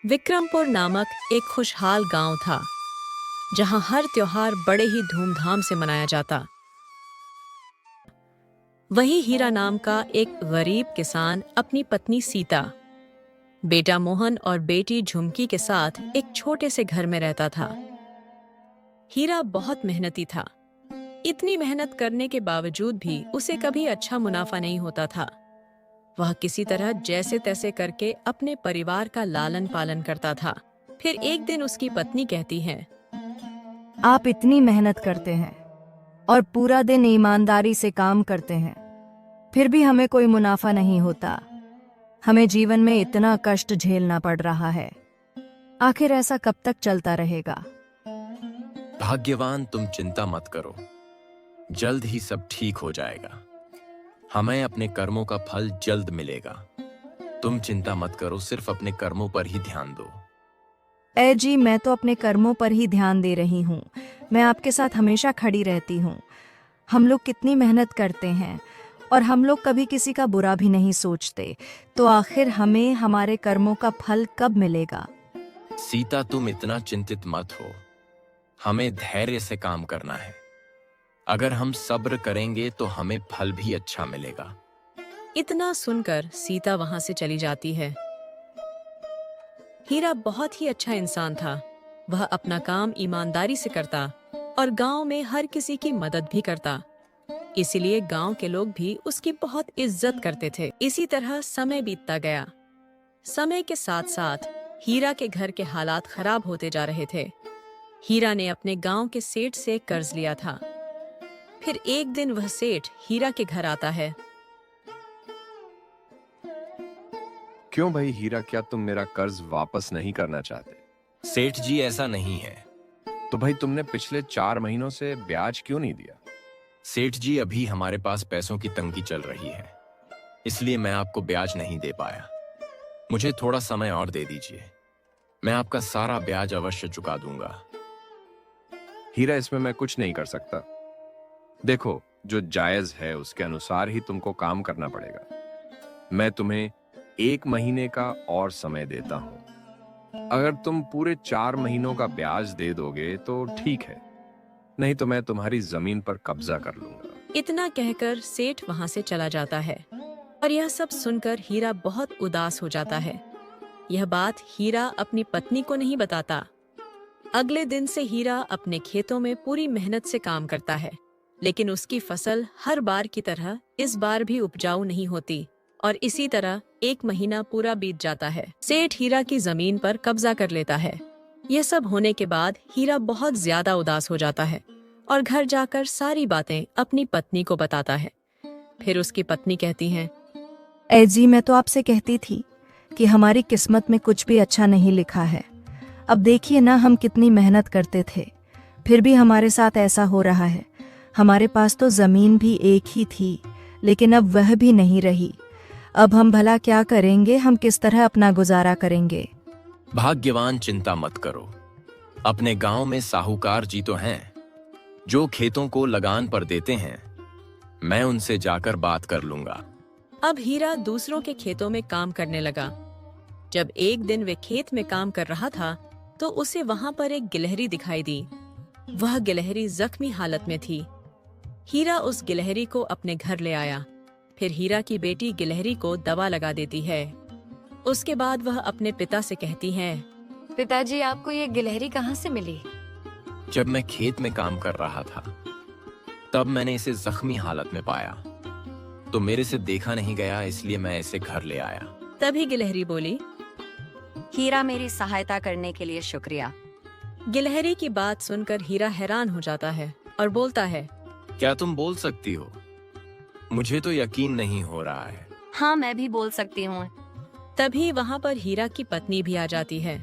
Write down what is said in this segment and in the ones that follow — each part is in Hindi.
विक्रमपुर नामक एक खुशहाल गांव था, जहां हर त्योहार बड़े ही धूमधाम से मनाया जाता। वही हीरा नाम का एक गरीब किसान अपनी पत्नी सीता, बेटा मोहन और बेटी झुमकी के साथ एक छोटे से घर में रहता था। हीरा बहुत मेहनती था। इतनी मेहनत करने के बावजूद भी उसे कभी अच्छा मुनाफा नहीं होता था। वह किसी तरह जैसे तैसे करके अपने परिवार का लालन पालन करता था। फिर एक दिन उसकी पत्नी कहती है, आप इतनी मेहनत करते हैं और पूरा दिन ईमानदारी से काम करते हैं, फिर भी हमें कोई मुनाफा नहीं होता। हमें जीवन में इतना कष्ट झेलना पड़ रहा है। आखिर ऐसा कब तक चलता रहेगा? भाग्यवान, तुम चिंता मत करो, जल्द ही सब ठीक हो जाएगा। हमें अपने कर्मों का फल जल्द मिलेगा। तुम चिंता मत करो, सिर्फ अपने कर्मों पर ही ध्यान दो। जी, मैं तो अपने कर्मों पर ही ध्यान दे रही हूँ। मैं आपके साथ हमेशा खड़ी रहती हूँ। हम लोग कितनी मेहनत करते हैं और हम लोग कभी किसी का बुरा भी नहीं सोचते, तो आखिर हमें हमारे कर्मों का फल कब मिलेगा? सीता, तुम इतना चिंतित मत हो। हमें धैर्य से काम करना है। अगर हम सब्र करेंगे तो हमें फल भी अच्छा मिलेगा। इतना सुनकर सीता वहां से चली जाती है। हीरा बहुत ही अच्छा इंसान था। वह अपना काम ईमानदारी से करता और गांव में हर किसी की मदद भी करता। इसीलिए गांव के लोग भी उसकी बहुत इज्जत करते थे। इसी तरह समय बीतता गया। समय के साथ साथ हीरा के घर के हालात खराब होते जा रहे थे। हीरा ने अपने गांव के सेठ से कर्ज लिया था। फिर एक दिन वह सेठ हीरा के घर आता है। क्यों भाई हीरा, क्या तुम मेरा कर्ज वापस नहीं करना चाहते? सेठ जी, ऐसा नहीं है। तो भाई तुमने पिछले 4 महीनों से ब्याज क्यों नहीं दिया? सेठ जी, अभी हमारे पास पैसों की तंगी चल रही है, इसलिए मैं आपको ब्याज नहीं दे पाया। मुझे थोड़ा समय और दे दीजिए, मैं आपका सारा ब्याज अवश्य चुका दूंगा। हीरा, इसमें मैं कुछ नहीं कर सकता। देखो, जो जायज है उसके अनुसार ही तुमको काम करना पड़ेगा। मैं तुम्हें 1 महीने का और समय देता हूं। अगर तुम पूरे 4 महीनों का ब्याज दे दोगे तो ठीक है, नहीं तो मैं तुम्हारी जमीन पर कब्जा कर लूंगा। इतना कहकर सेठ वहां से चला जाता है और यह सब सुनकर हीरा बहुत उदास हो जाता है। यह बात हीरा अपनी पत्नी को नहीं बताता। अगले दिन से हीरा अपने खेतों में पूरी मेहनत से काम करता है, लेकिन उसकी फसल हर बार की तरह इस बार भी उपजाऊ नहीं होती और इसी तरह 1 महीना पूरा बीत जाता है। सेठ हीरा की जमीन पर कब्जा कर लेता है। यह सब होने के बाद हीरा बहुत ज्यादा उदास हो जाता है और घर जाकर सारी बातें अपनी पत्नी को बताता है। फिर उसकी पत्नी कहती है, जी, मैं तो आपसे कहती थी कि हमारी किस्मत में कुछ भी अच्छा नहीं लिखा है। अब देखिए ना, हम कितनी मेहनत करते थे, फिर भी हमारे साथ ऐसा हो रहा है। हमारे पास तो जमीन भी एक ही थी, लेकिन अब वह भी नहीं रही। अब हम भला क्या करेंगे? हम किस तरह अपना गुजारा करेंगे? भाग्यवान, चिंता मत करो। अपने गांव में साहूकार जी तो हैं, जो खेतों को लगान पर देते हैं। मैं उनसे जाकर बात कर लूंगा। अब हीरा दूसरों के खेतों में काम करने लगा। जब एक दिन वे खेत में काम कर रहा था तो उसे वहां पर एक गिलहरी दिखाई दी। वह गिलहरी जख्मी हालत में थी। हीरा उस गिलहरी को अपने घर ले आया। फिर हीरा की बेटी गिलहरी को दवा लगा देती है। उसके बाद वह अपने पिता से कहती है, पिताजी, आपको ये गिलहरी कहाँ से मिली? जब मैं खेत में काम कर रहा था तब मैंने इसे जख्मी हालत में पाया, तो मेरे से देखा नहीं गया, इसलिए मैं इसे घर ले आया। तभी गिलहरी बोली, हीरा, मेरी सहायता करने के लिए शुक्रिया। गिलहरी की बात सुनकर हीरा हैरान हो जाता है और बोलता है, क्या तुम बोल सकती हो? मुझे तो यकीन नहीं हो रहा है। हाँ, मैं भी बोल सकती हूँ। तभी वहाँ पर हीरा की पत्नी भी आ जाती है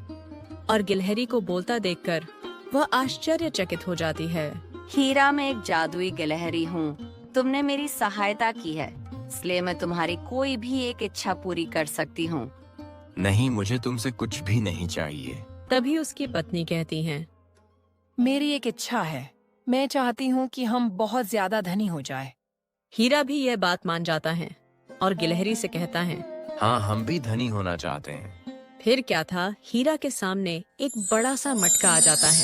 और गिलहरी को बोलता देखकर वह आश्चर्यचकित हो जाती है। हीरा, मैं एक जादुई गिलहरी हूँ। तुमने मेरी सहायता की है, इसलिए मैं तुम्हारी कोई भी एक इच्छा पूरी कर सकती हूँ। नहीं, मुझे तुमसे कुछ भी नहीं चाहिए। तभी उसकी पत्नी कहती है, मेरी एक इच्छा है। मैं चाहती हूँ कि हम बहुत ज्यादा धनी हो जाए। हीरा भी यह बात मान जाता है और गिलहरी से कहता है, हाँ, हम भी धनी होना चाहते हैं। फिर क्या था, हीरा के सामने एक बड़ा सा मटका आ जाता है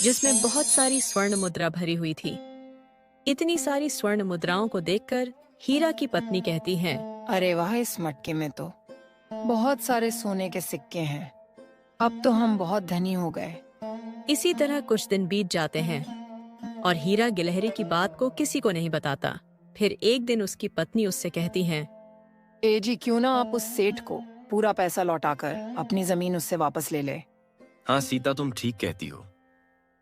जिसमें बहुत सारी स्वर्ण मुद्रा भरी हुई थी। इतनी सारी स्वर्ण मुद्राओं को देखकर हीरा की पत्नी कहती है, अरे वाह, इस मटके में तो बहुत सारे सोने के सिक्के हैं। अब तो हम बहुत धनी हो गए। इसी तरह कुछ दिन बीत जाते हैं और हीरा गिलहरी की बात को किसी को नहीं बताता। फिर एक दिन उसकी पत्नी उससे कहती है, ए जी, क्यों ना आप उस सेठ को पूरा पैसा लौटाकर अपनी जमीन उससे वापस ले ले। हाँ सीता, तुम ठीक कहती हो।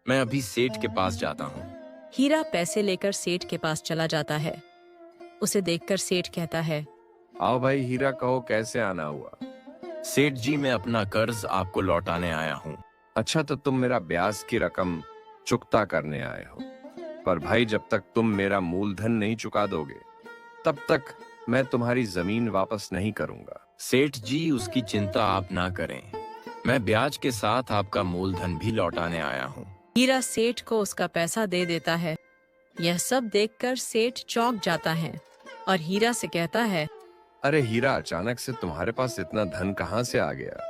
मैं अभी सेठ के पास जाता हूँ। हीरा पैसे लेकर सेठ के पास चला जाता है। उसे देखकर सेठ कहता है, आओ भाई हीरा, कहो कैसे आना हुआ। सेठ जी, मैं अपना कर्ज आपको लौटाने आया हूँ। अच्छा, तो तुम मेरा ब्याज की रकम चुकता करने आए हो। पर भाई, जब तक तुम मेरा मूलधन नहीं चुका दोगे तब तक मैं तुम्हारी जमीन वापस नहीं करूंगा। सेठ जी, उसकी चिंता आप ना करें। मैं ब्याज के साथ आपका मूलधन भी लौटाने आया हूँ। हीरा सेठ को उसका पैसा दे देता है। यह सब देखकर सेठ चौंक जाता है और हीरा से कहता है, अरे हीरा, अचानक से तुम्हारे पास इतना धन कहाँ से आ गया?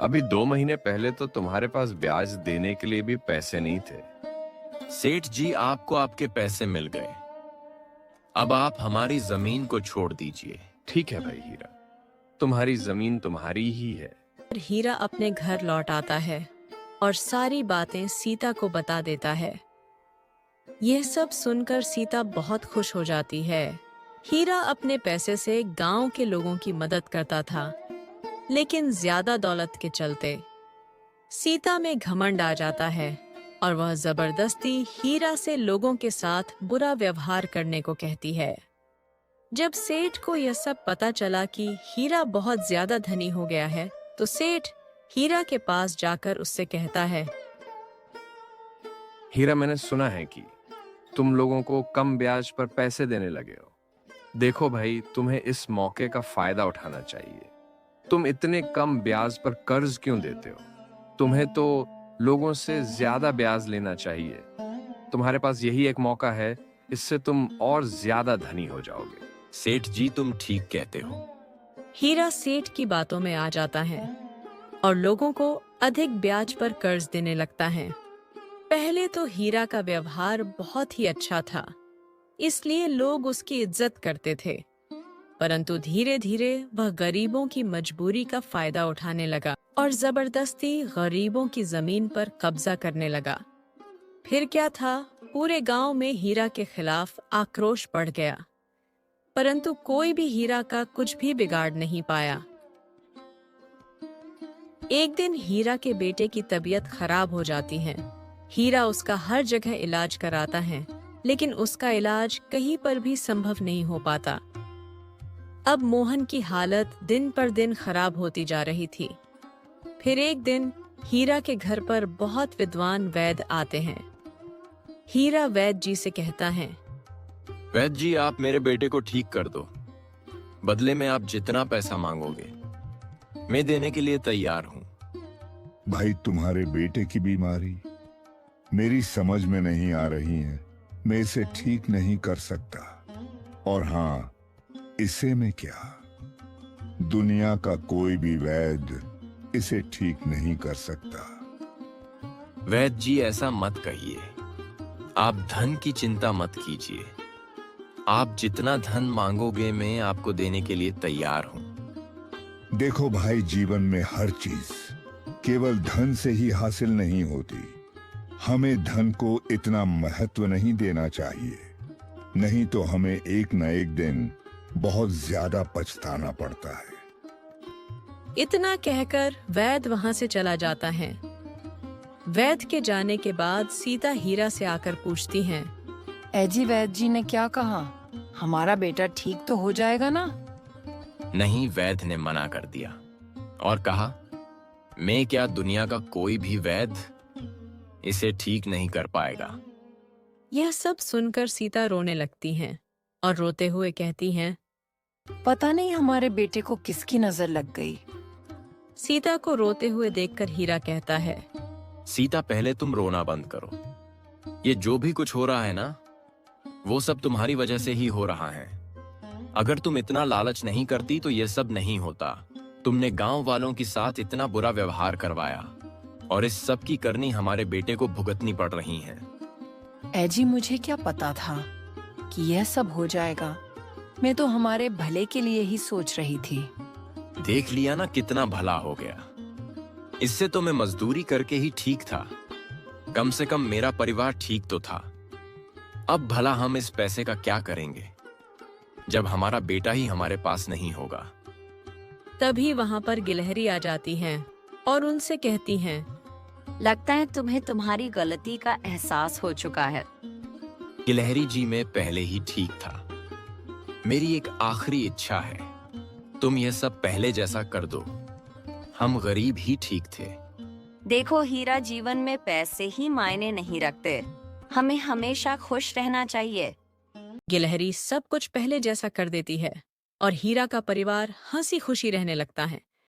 अभी 2 महीने पहले तो तुम्हारे पास ब्याज देने के लिए भी पैसे नहीं थे। सेठ जी, आपको आपके पैसे मिल गए। अब आप हमारी जमीन को छोड़ दीजिए। ठीक है भाई हीरा, तुम्हारी जमीन तुम्हारी ही है। और हीरा अपने घर लौट आता है और सारी बातें सीता को बता देता है। यह सब सुनकर सीता बहुत खुश हो जाती है। हीरा अपने पैसे से गांव के लोगों की मदद करता था, लेकिन ज्यादा दौलत के चलते सीता में घमंड आ जाता है और वह जबरदस्ती हीरा से लोगों के साथ बुरा व्यवहार करने को कहती है। जब सेठ को यह सब पता चला कि हीरा बहुत ज्यादा धनी हो गया है, तो सेठ हीरा के पास जाकर उससे कहता है, हीरा, मैंने सुना है कि तुम लोगों को कम ब्याज पर पैसे देने लगे हो। देखो भाई, तुम्हें इस मौके का फायदा उठाना चाहिए। तुम इतने कम ब्याज पर कर्ज क्यों देते हो? तुम्हें तो लोगों से ज्यादा ब्याज लेना चाहिए। तुम्हारे पास यही एक मौका है, इससे तुम और ज्यादा धनी हो जाओगे। सेठ जी, तुम ठीक कहते हो। हीरा सेठ की बातों में आ जाता है और लोगों को अधिक ब्याज पर कर्ज देने लगता है। पहले तो हीरा का व्यवहार बहुत ही अच्छा था, इसलिए लोग उसकी इज्जत करते थे। परंतु धीरे धीरे वह गरीबों की मजबूरी का फायदा उठाने लगा और जबरदस्ती गरीबों की जमीन पर कब्जा करने लगा। फिर क्या था, पूरे गांव में हीरा के खिलाफ आक्रोश बढ़ गया, परंतु कोई भी हीरा का कुछ भी बिगाड़ नहीं पाया। एक दिन हीरा के बेटे की तबीयत खराब हो जाती है। हीरा उसका हर जगह इलाज कराता है, लेकिन उसका इलाज कहीं पर भी संभव नहीं हो पाता। अब मोहन की हालत दिन पर दिन खराब होती जा रही थी। फिर एक दिन हीरा के घर पर बहुत विद्वान वैद्य आते हैं। हीरा वैद्य जी से कहता है, वैद्य जी, आप मेरे बेटे को ठीक कर दो। बदले में आप जितना पैसा मांगोगे मैं देने के लिए तैयार हूँ। भाई, तुम्हारे बेटे की बीमारी मेरी समझ में नहीं आ रही है। मैं इसे ठीक नहीं कर सकता। और हाँ, इसे मैं क्या, दुनिया का कोई भी वैद्य इसे ठीक नहीं कर सकता। वैद्य जी, ऐसा मत कहिए। आप धन की चिंता मत कीजिए। आप जितना धन मांगोगे मैं आपको देने के लिए तैयार हूँ। देखो भाई, जीवन में हर चीज केवल धन से ही हासिल नहीं होती। हमें धन को इतना महत्व नहीं देना चाहिए, नहीं तो हमें एक न एक दिन बहुत ज्यादा पछताना पड़ता है। इतना कहकर वैद्य वहां से चला जाता है। वैद्य के जाने के बाद सीता हीरा से आकर पूछती हैं, एजी, वैद्य जी ने क्या कहा? हमारा बेटा ठीक तो हो जाएगा ना? नहीं, वैद्य ने मना कर दिया और कहा, मैं क्या, दुनिया का कोई भी वैद्य इसे ठीक नहीं कर पाएगा। यह सब सुनकर सीता रोने लगती हैं और रोते हुए कहती हैं, पता नहीं हमारे बेटे को किसकी नजर लग गई। सीता को रोते हुए देखकर हीरा कहता है, सीता, पहले तुम रोना बंद करो। ये जो भी कुछ हो रहा है ना, वो सब तुम्हारी वजह से ही हो रहा है। अगर तुम इतना लालच नहीं करती तो ये सब नहीं होता। तुमने गांव वालों के साथ इतना बुरा व्यवहार करवाया और इस सब की करनी हमारे बेटे को भुगतनी पड़ रही है। एजी, मुझे क्या पता था कि यह सब हो जाएगा। मैं तो हमारे भले के लिए ही सोच रही थी। देख लिया ना कितना भला हो गया। इससे तो मैं मजदूरी करके ही ठीक था। कम से कम मेरा परिवार ठीक तो था। अब भला हम इस पैसे का क्या करेंगे जब हमारा बेटा ही हमारे पास नहीं होगा। तभी वहाँ पर गिलहरी आ जाती हैं और उनसे कहती हैं, लगता है तुम्हें तुम्हारी गलती का एहसास हो चुका है। गिलहरी जी, मैं पहले ही ठीक था। मेरी एक आखिरी इच्छा है, तुम यह सब पहले जैसा कर दो। हम गरीब ही ठीक थे। देखो हीरा, जीवन में पैसे ही मायने नहीं रखते। हमें हमेशा खुश रहना चाहिए। गिलहरी सब कुछ पहले जैसा कर देती है और हीरा का परिवार हंसी खुशी रहने लगता है।